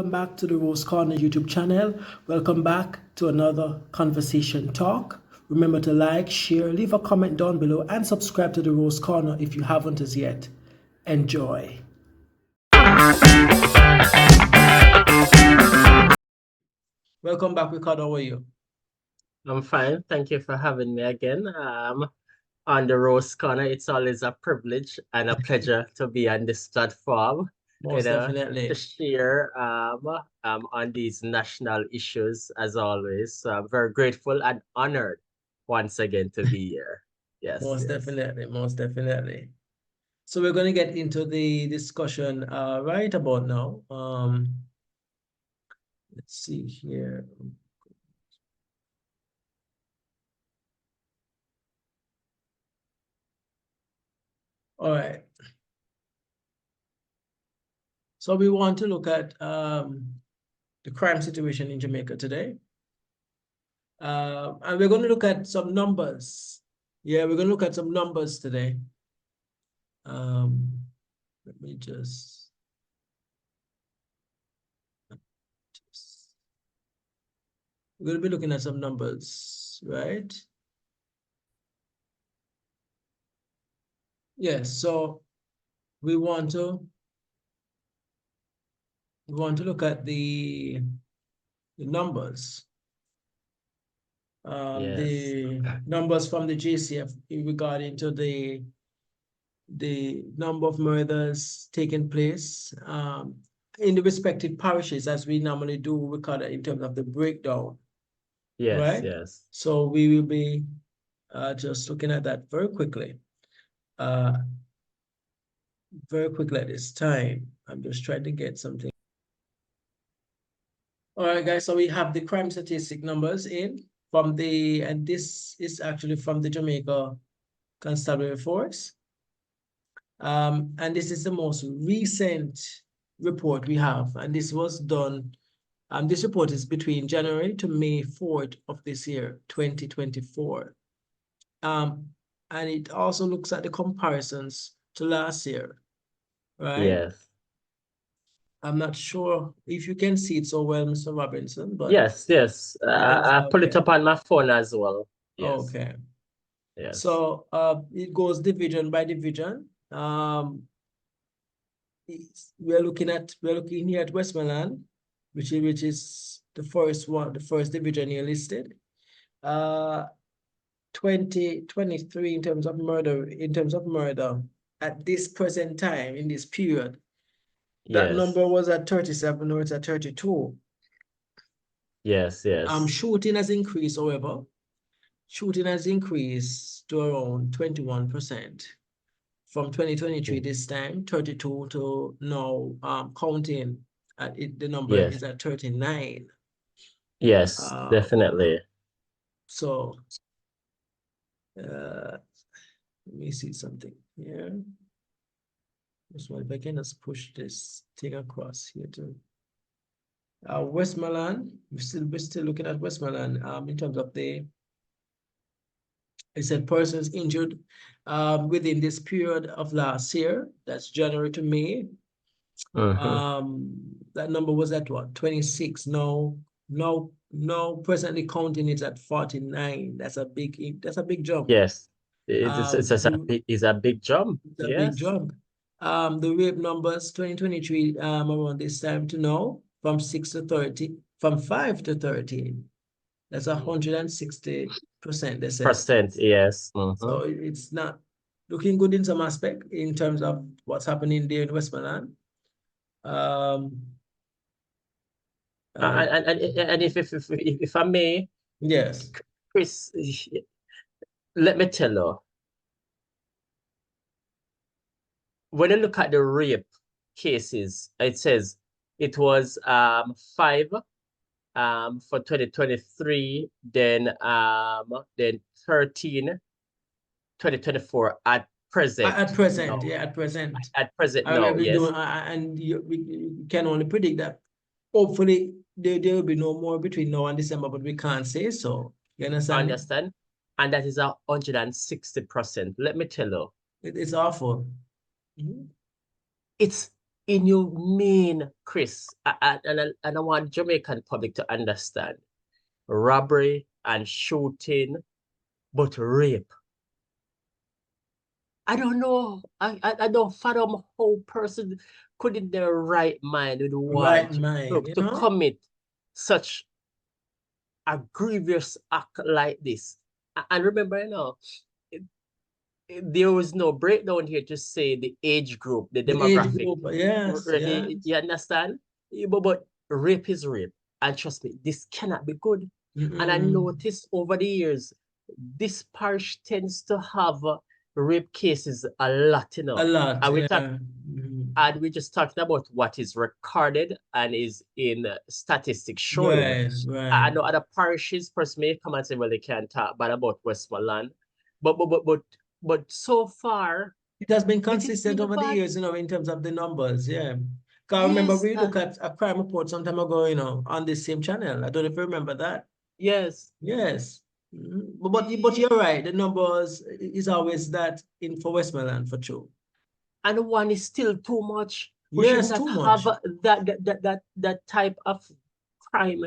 welcome back to the Rose Corner YouTube channel. Welcome back to another conversation talk. Remember to like, share, leave a comment down below, and subscribe to the Rose Corner if you haven't as yet. Enjoy. Welcome back, Ricardo. How are you? I'm fine. Thank you for having me again. On the Rose Corner, it's always a privilege and a pleasure to be on this platform, Most definitely. to share on these national issues as always. So I'm very grateful and honored once again to be here. Yes. Most definitely, most definitely. So we're going to get into the discussion right about now. Let's see here. All right. So we want to look at the crime situation in Jamaica today. And we're going to look at some numbers. Yeah, we're going to look at some numbers today. Let me just we're going to be looking at some numbers, right? Yes, so we want to look at the numbers. Yes. The numbers from the JCF regarding to the number of murders taking place in the respective parishes, as we normally do record it in terms of the breakdown. Yes, right? yes. So we will be just looking at that very quickly. Very quickly at this time. I'm just trying to get something. All right, guys, so we have the crime statistic numbers in from the, and this is actually from the Jamaica Constabulary Force. And this is the most recent report we have, and this was done, this report is between January to May 4th of this year, 2024. And it also looks at the comparisons to last year, right? Yes. I'm not sure if you can see it so well, Mr. Robinson, but Yes, yes. I pull it up on my phone as well. Yes. Okay. Yes. So it goes division by division. We're looking here at Westmoreland, which is the first one, the first division here listed. 2023 in terms of murder at this present time in this period. That Yes. number was at 37, or it's at 32. Yes, yes. Shooting has increased, however. Shooting has increased to around 21% from 2023 this time, 32 to now counting at it, the number is at 39. Yes, definitely. So let me see something here. Just one, if I can just push this thing across here too. Westmoreland, we're still looking at Westmoreland in terms of it said persons injured within this period of last year, that's January to May. That number was at what, 26. No, presently counting it's at 49. That's a big jump. Yes, it's a big jump. It's a big jump. The rape numbers 2023 around this time to now, from 6 to 30, from 5 to 13. That's 160%. Yes. So it's not looking good in some aspect in terms of what's happening there in Westmoreland. And if I may, yes, Chris, let me tell you, when you look at the rape cases, it says it was 5 for 2023, then 13 2024 at present. At present, no. Yeah, at present. At present, no, yes. And we can only predict that hopefully there will be no more between now and December, but we can't say so. You understand? I understand. And that is 160%. Let me tell you. It's awful. It's inhumane, Chris. And I want Jamaican public to understand robbery and shooting, but rape. I don't know. I don't fathom how person could in their right mind would Right want mind, to commit such a grievous act like this. And remember, there was no breakdown here to say the age group, the the age demographic. group, yes, yes. You understand? But rape is rape. And trust me, this cannot be good. And I noticed over the years, this parish tends to have rape cases a lot, A lot, And yeah. and we're just talking about what is recorded and is in statistics showing. Right, I right. know other parishes, person may come and say, well, they can't talk bad about Westmoreland. But so far, It has been it is consistent really over the bad. years, in terms of the numbers, yeah. Because I remember Yes, we look at a crime report some time ago, on the same channel. I don't know if you remember that. yes. Yes. But you're right, the numbers is always that in for Westmoreland for sure. And one is still too much. We should Yes, not too have much. that type of crime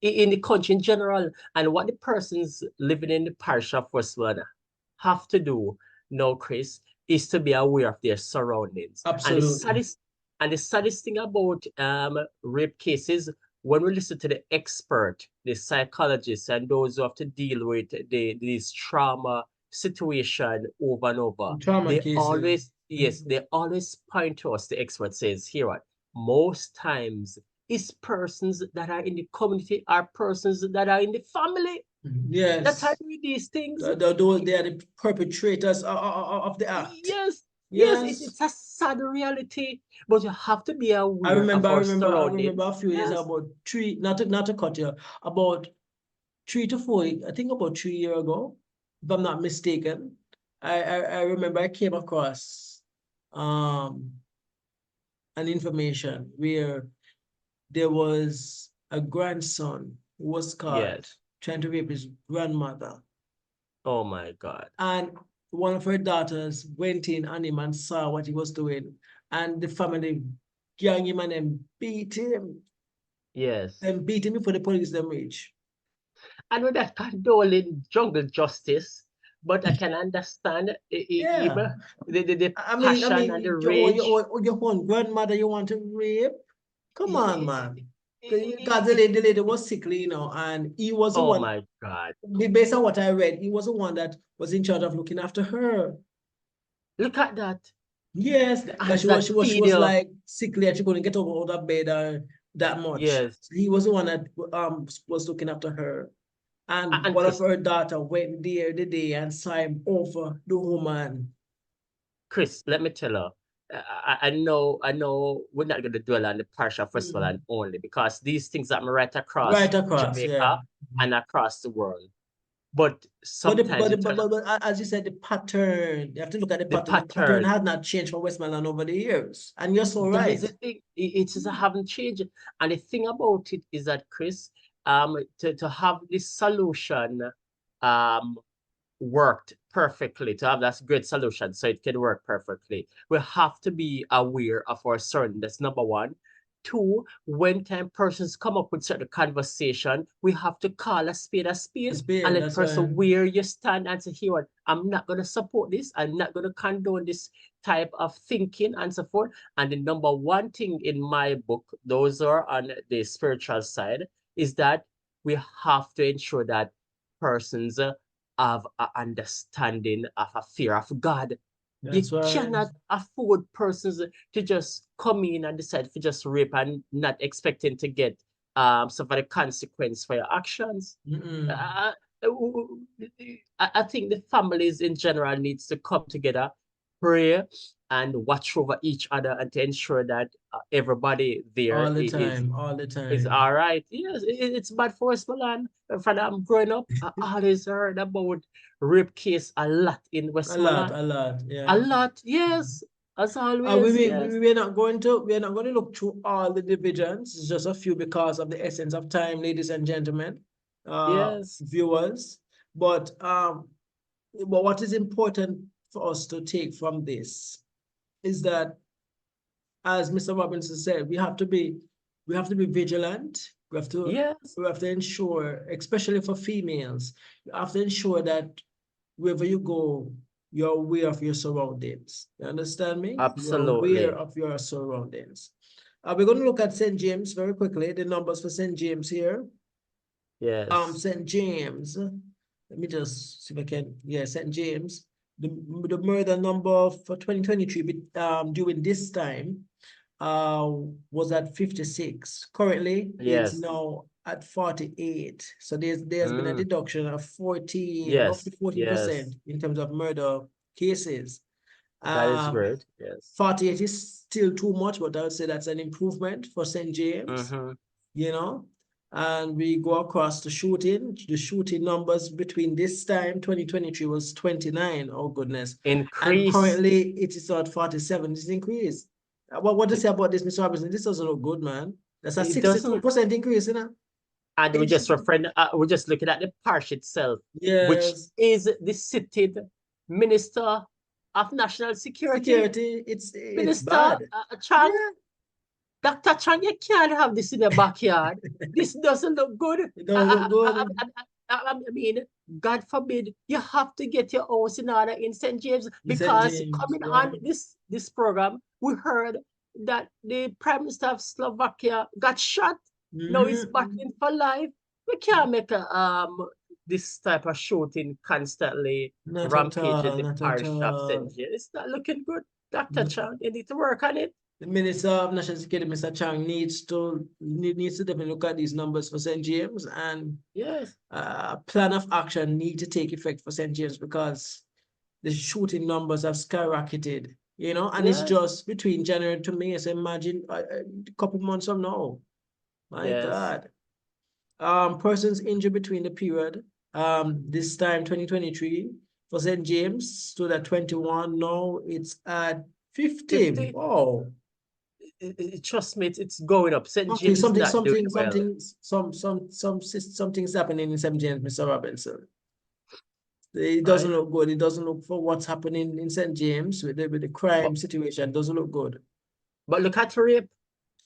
in the country in general. And what the persons living in the parish of Westmoreland have to do now, Chris, is to be aware of their surroundings. Absolutely. And the saddest thing about rape cases, when we listen to the expert, the psychologists, and those who have to deal with these trauma situation over and over, Trauma cases. they always point to us, the expert says, here what, most times it's persons that are in the community or persons that are in the family that are Yes. doing these things. Those they are the perpetrators of the act. Yes, yes, Yes. it's a sad reality, but you have to be I aware remember, of I our remember, I remember surroundings. a few years Yes, about three, not to cut you, about 3 to 4, I think about 3 years ago, if I'm not mistaken. I remember I came across um an information where there was a grandson who was caught yes. trying to rape his grandmother. Oh my God. And one of her daughters went in on him and saw what he was doing. And the family gang him and then beat him. Yes. Then beat him before the police them reach. And with that condoling jungle justice, but I can understand Yeah. the I passion and the mean, rage. your own grandmother you want to rape? Come on, Eh, man. Because eh, the lady was sickly, and he was the Oh one, my God. based on what I read, he was the one that was in charge of looking after her. Look at that. Yes, The because hands that she feed was you. like sickly and she couldn't get over out of bed that much. Yes. So he was the one that was looking after her. And And one of Chris, her daughter went there the day and saw him over the woman. Let me tell you, I know we're not going to dwell on the parish of Westmoreland Mhm. only because these things happen right across Right across, yeah. Jamaica and across the world. But But, the, sometimes it but as you said, the pattern, you have to look at the the pattern. The pattern pattern. has not changed for Westmoreland over the years. And you're so That is right. the thing. It just haven't changed. And the thing about it is that, Chris, to have this solution um worked perfectly, to have that great solution so it can work perfectly, we have to be aware of our surroundings. That's number one. Two, when time persons come up with certain conversation, we have to call a spade It's and bad, let that's why. person where you stand and say, here what, I'm not going to support this. I'm not going to condone this type of thinking and so forth. And the number one thing in my book, those are on the spiritual side, is that we have to ensure that persons have an understanding of a fear of God. You That's why. cannot afford persons to just come in and decide to just rape and not expecting to get some of the consequence for your actions. Mm-mm. Uh, I think the families in general needs to come together, pray, and watch over each other and to ensure that everybody there All the time, all the is time. all right. Yes, it's bad for us, Milan. From I'm growing up, I always heard about rape case a lot in Westmoreland. A lot, A yeah. lot, yes. As Uh, we, always, we, yes. we're not going to look through all the divisions. It's just a few because of the essence of time, ladies and gentlemen, Yes. viewers. But what is important for us to take from this is that as Mr. Robinson said, we have to be vigilant. Yes, We have to ensure, especially for females, you have to ensure that wherever you go, you're aware of your surroundings. You understand me? You're aware absolutely. of your surroundings. We're going to look at St. James very quickly, the numbers for St. James here. Yes, St. James, let me just see if I can, yeah, St. James, the murder number for 2023, during this time, was at 56. Currently, it's yes. now at 48. So there's been a Mm, deduction of 14, yes, roughly 14% yes. in terms of murder cases. That is Um, great. Yes. 48 is still too much, but I would say that's an improvement for St. James, Mm-hmm. you know. And we go across the shooting numbers between this time, 2023 was 29, oh goodness. And Increase. currently it is at 47, it's increased. What to It, say about this, Mr. Robinson? This doesn't look good, man. That's a it doesn't. 62% increase, you know? And we just referring, we're just looking at the parish itself, which Yes. is the seated Minister of National Security. Security, it's Minister bad. Chang, Yeah. Dr. Chang, you can't have this in the backyard. This doesn't look good. It don't look good. I mean, God forbid, you have to get your house in order in St. James, In St. because James, coming yeah. on this program, we heard that the Prime Minister of Slovakia got shot. Now he's battling for life. We can't make this type of shooting constantly Not at rampage in all, the not at parish of St. all. James. It's not looking good. Dr. No. Chang, you need to work on it. The Minister of National Security, Mr. Chang, needs to definitely look at these numbers for St. James, and Yes, plan of action need to take effect for St. James, because the shooting numbers have skyrocketed, and it's yes, just between January to May. So imagine a couple months from now. My yes. God. Persons injured between the period, this time 2023 for St. James stood at 21. Now it's at 50. 50. Wow. Trust me, it's going up. St. Something, James is something, not doing something, well. something, something's happening in St. James, Mr. Robinson. It doesn't Right? look good. It doesn't look for what's happening in St. James with the But crime situation. It doesn't look good. look at rape.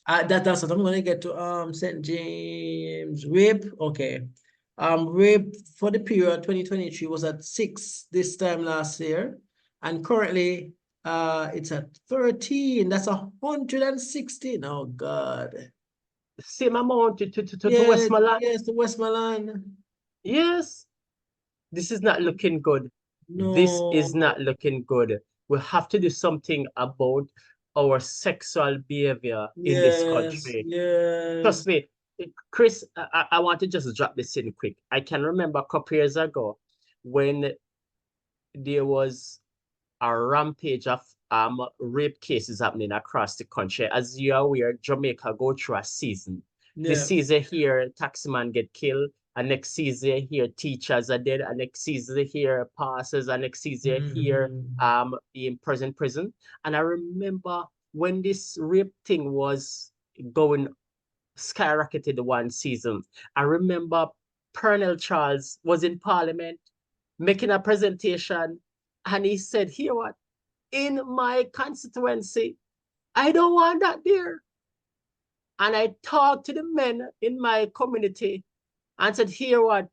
That's what I'm gonna get to. St. James rape. Okay. Rape for the period 2023 was at 6 this time last year, and currently it's at 13. That's 116. Oh God. Same amount to Yes, Westmoreland. yes, the Westmoreland. Yes, this is not looking good. This is No. not looking good. We have to do something about our sexual behavior in this Yes, country. Trust yes. me, Chris, I want to just drop this in quick. I can remember a couple years ago when there was a rampage of rape cases happening across the country. As you are aware, Jamaica go through a season. This Yeah. season here, taxman get killed. And next season here, teachers are dead. And next season here, pastors. And next season here, Mhm. in prison. And I remember when this rape thing was going skyrocketed one season. I remember Colonel Charles was in Parliament making a presentation, and he said, "Here, what? In my constituency, I don't want that there." And I talked to the men in my community and said, "Here, what?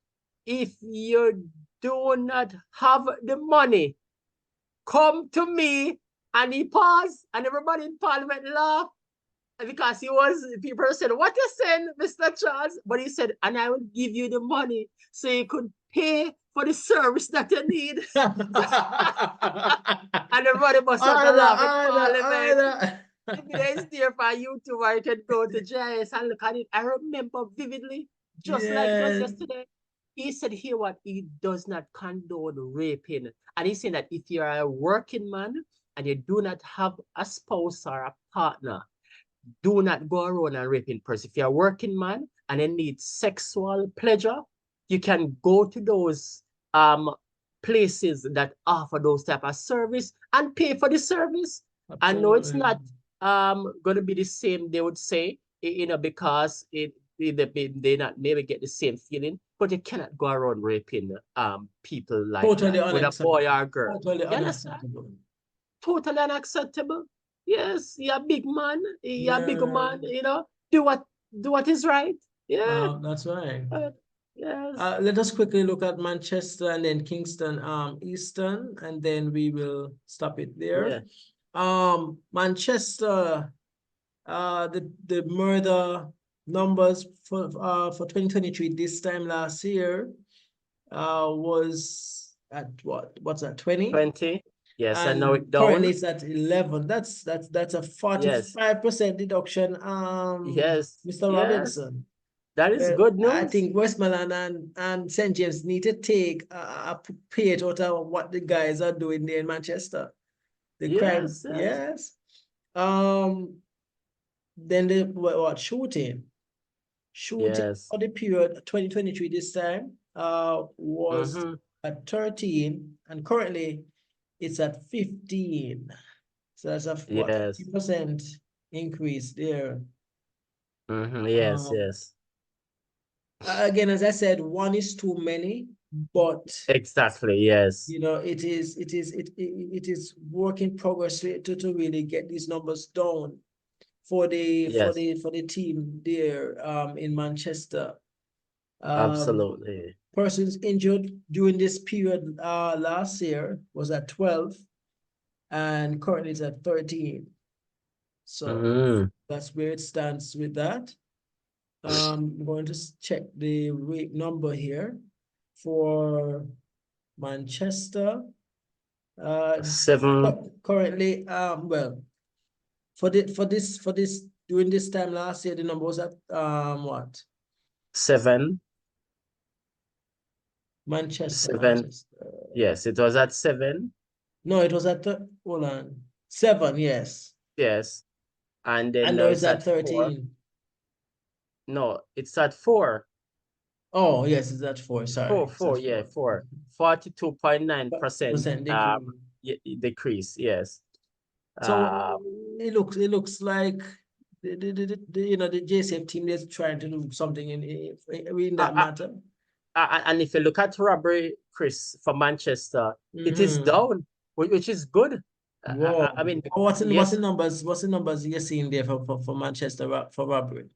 If you do not have the money, come to me." And he paused, and everybody in Parliament laughed, because people said, "What you saying, Mr. Charles?" But he said, "And I will give you the money so you could pay for the service that you need." And everybody must have laughed in Parliament. The video is there for YouTube, or you can go to JS and look at it. I remember vividly, just like it was Yes. yesterday. He said, "Here, what? He does not condone raping." And he said that if you are a working man and you do not have a spouse or a partner, do not go around and raping person. If you're a working man and you need sexual pleasure, you can go to those places that offer those type of service and pay for the service. I know it's Absolutely. not going to be the same, they would say, because they not maybe get the same feeling, but you cannot go around raping people like Totally that with a boy unacceptable. or girl. Totally You understand? unacceptable. Totally unacceptable. Yes, you're a big man. You're a big Yeah, man, do what is right. Yeah. that's right. uh, yes. Let us quickly look at Manchester and then Kingston, Eastern, and then we will stop it there. Yeah. Manchester, the murder numbers for 2023 this time last year was at what's that, 20? 20. Yes, I know And it currently down. it's at 11. That's a Yes. 45% deduction, Yes. Mr. Yes. Robinson. That is Well, good I news. think Westmoreland and St. James need to take a page out of what the guys are doing there in Manchester. The crime, Yes. Yes. yes. Um, then the what shooting? Shooting Yes. for the period 2023 this time was Mm-hmm. at 13, and currently it's at 15. So that's a what, Yes. 50% increase there. Mm-hmm. Yes. Um, Yes. again, as I said, one is too many, but Exactly. Yes. it is work in progress to really get these numbers down for Yes. the team there in Manchester. Um, Absolutely. persons injured during this period last year was at 12, and currently it's at 13. So Mm-hmm. that's where it stands with that. I'm going to check the rate number here for Manchester. Uh, Seven. currently, well, for this during this time last year, the number was at what? 7. Manchester, 7. Manchester. Yes, it was at 7. No, it was at hold on, 7. Yes, Yes. And then and now now it's it's at at 4. 13. No, it's at 4. Oh, yes, it's at 4. Four, Sorry, it's four, at yeah, 4. 4. 42.9% Percent degree. decrease, yes. So Uh, it looks like the JCF team is trying to do something in that uh, matter. and if you look at robbery, Chris, for Manchester, it is Mm-hmm. down, which is good. Whoa. I mean, What's the yes, numbers? What's the numbers you're seeing there for Manchester for robbery?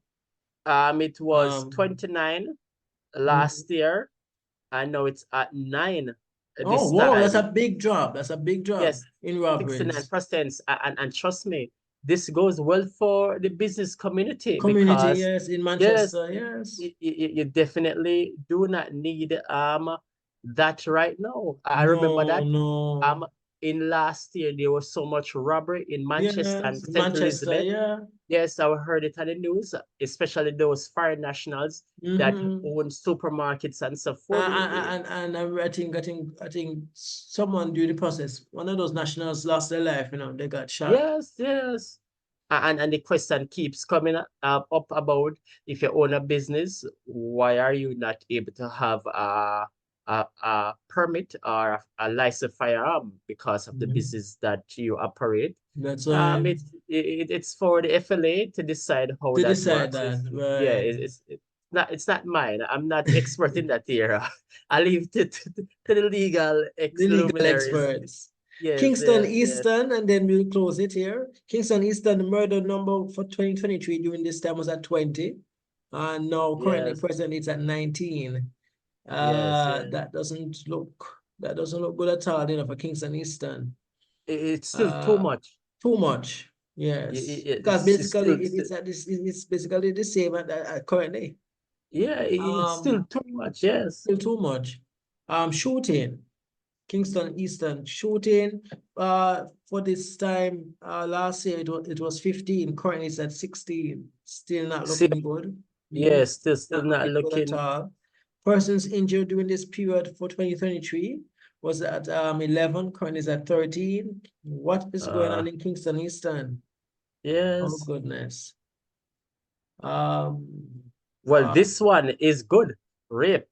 it was Um, 29 mhm. last year, and now it's at 9 Oh, this whoa, that's a time. big drop. That's a big drop Yes, in robberies. 69%. And trust me, this goes well for the business community Community, because, yes, in yes, Manchester, yes. you definitely do not need that right now. I remember No, that no. um in last year there was so much robbery in Manchester and Yes, St. Manchester, Elizabeth. yeah. Yes, I heard it on the news, especially those foreign nationals that Mm-hmm. own supermarkets and so forth. I think someone during the process, one of those nationals lost their life, they got shot. Yes, yes. And the question keeps coming up about, if you own a business, why are you not able to have a permit or a licensed firearm because of the Mhm. business that you operate? That's why It's for the FLA to decide how to that decide works. that, Yeah, right? it's not mine. I'm not expert in that area. I leave it to the legal ex The legal luminaries. experts. Yes, Kingston yes, yes, Eastern, and then we'll close it here. Kingston Eastern, the murder number for 2023 during this time was at 20. And now currently yes, present it's at 19. yes, Uh, yes. that doesn't look that doesn't look good at all, for Kingston Eastern. It's still too Uh, much. too much. Yes, because It's basically still, it's basically the same currently. yeah, it's still Um, too much. Yes. still too much. Shooting. Kingston Eastern shooting. For this time last year it was 15. Currently it's at 16. Still not See, looking good. yes, still Not not looking good at looking. all. Persons injured during this period for 2023 was at 11. Currently is at 13. What is going Uh, on in Kingston Eastern? Oh yes. goodness. Um, Well, uh, this one is good. Rape.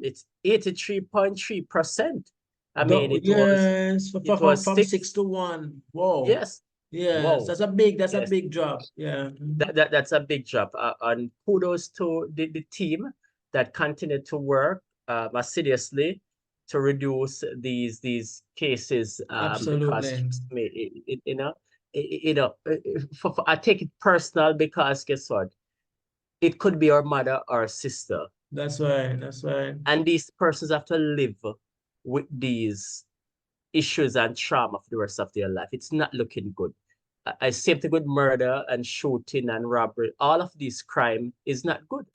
It's 83.3%. I mean, yes, it was from 6 six. to 1. Whoa. Yes. Yes, Wow. that's a Yes. big drop. Yeah. Mhm. That's a big job. And kudos to the team that continue to work assiduously to reduce these cases, because Absolutely. trust me, you know, I take it personal because guess what? It could be our mother or sister. That's right. That's right. And these persons have to live with these issues and trauma for the rest of their life. It's not looking good. I same thing with murder and shooting and robbery. All of this crime is not good.